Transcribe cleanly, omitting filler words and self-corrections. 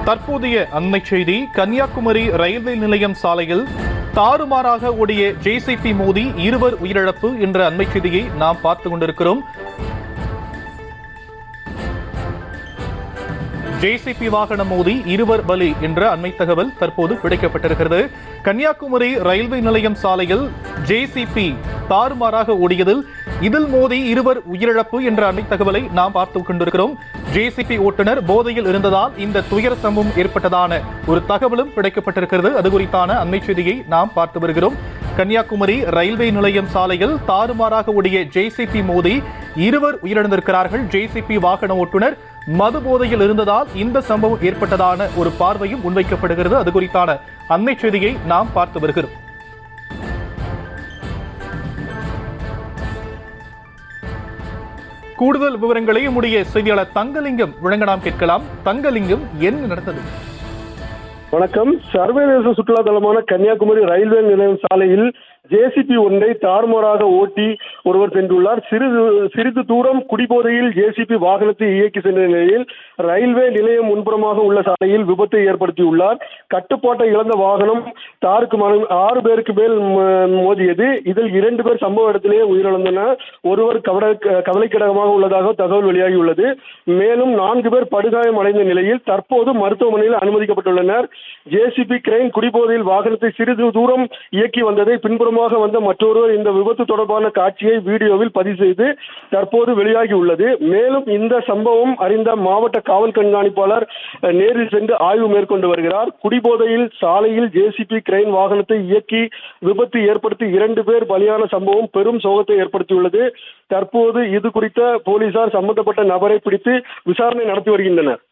தற்போதைய அண்மை செய்தி, கன்னியாகுமரி ரயில்வே நிலையம் சாலையில் தாறுமாறாக ஓடிய ஜேசிபி மோதி இருவர் உயிரிழப்பு என்ற அண்மை செய்தியை நாம் பார்த்துக் கொண்டிருக்கிறோம். ஜேசிபி வாகனம் மோதி இருவர் பலி என்ற அண்மை தகவல் தற்போது கிடைக்கப்பட்டிருக்கிறது. கன்னியாகுமரி ரயில்வே நிலையம் சாலையில் ஜேசிபி தாறுமாறாக ஓடியதில் இதில் மோதி இருவர் உயிரிழப்பு என்ற அண்மை தகவலை நாம் பார்த்துக் கொண்டிருக்கிறோம். ஜேசிபி ஓட்டுநர் போதையில் இருந்ததால் இந்த துயர சம்பவம் ஏற்பட்டதான ஒரு தகவலும் கிடைக்கப்பட்டிருக்கிறது. அது குறித்தான அண்மை செய்தியை நாம் பார்த்து வருகிறோம். கன்னியாகுமரி ரயில்வே நிலையம் சாலையில் தாறுமாறாக ஓடிய ஜேசிபி மோதி இருவர் உயிரிழந்திருக்கிறார்கள். ஜேசிபி வாகன ஓட்டுநர் மது போதையில் இருந்ததால் இந்த சம்பவம் ஏற்பட்டதான ஒரு பார்வையும் முன்வைக்கப்படுகிறது. அது குறித்தான அண்மை செய்தியை நாம் பார்த்து வருகிறோம். கூடுதல் விவரங்களை நம்முடைய செய்தியாளர் தங்கலிங்கம் வழங்க நாம் கேட்கலாம். தங்கலிங்கம், என்ன நடந்தது? வணக்கம். சர்வதேச சுற்றுலா தலமான கன்னியாகுமரி ரயில்வே நிலையம் சாலையில் ஜேசிபி ஒன்றை தாறுமாறாக ஓட்டி ஒருவர் சென்றுள்ளார். சிறிது தூரம் குடிபோதையில் ஜேசிபி வாகனத்தை இயக்கி சென்ற நிலையில் ரயில்வே நிலையம் முன்புறமாக உள்ள சாலையில் விபத்தை ஏற்படுத்தியுள்ளார். கட்டுப்பாட்டை இழந்த வாகனம் தாருக்கு 6 பேருக்கு மேல் மோதியது. இதில் 2 பேர் சம்பவ இடத்திலேயே உயிரிழந்தனர். ஒருவர் கவலைக்கிடமாக உள்ளதாக தகவல் வெளியாகியுள்ளது. மேலும் 4 பேர் படுகாயம் அடைந்த நிலையில் தற்போது மருத்துவமனையில் அனுமதிக்கப்பட்டுள்ளனர். ஜேசிபி கிரெயின் குடிபோதையில் வாகனத்தை சிறிது தூரம் இயக்கி வந்ததை பின்புறமாக வந்த மற்றொருவர் இந்த விபத்து தொடர்பான காட்சியை வீடியோவில் பதிவு செய்து தற்போது வெளியாகி உள்ளது. மேலும் இந்த சம்பவம் அறிந்த மாவட்ட காவல் கண்காணிப்பாளர் நேரில் சென்று ஆய்வு மேற்கொண்டு வருகிறார். குடிபோதையில் சாலையில் ஜேசிபி கிரெயின் வாகனத்தை இயக்கி விபத்து ஏற்படுத்தி 2 பேர் பலியான சம்பவம் பெரும் சோகத்தை ஏற்படுத்தியுள்ளது. தற்போது இது குறித்த போலீசார் சம்பந்தப்பட்ட நபரை பிடித்து விசாரணை நடத்தி வருகின்றனர்.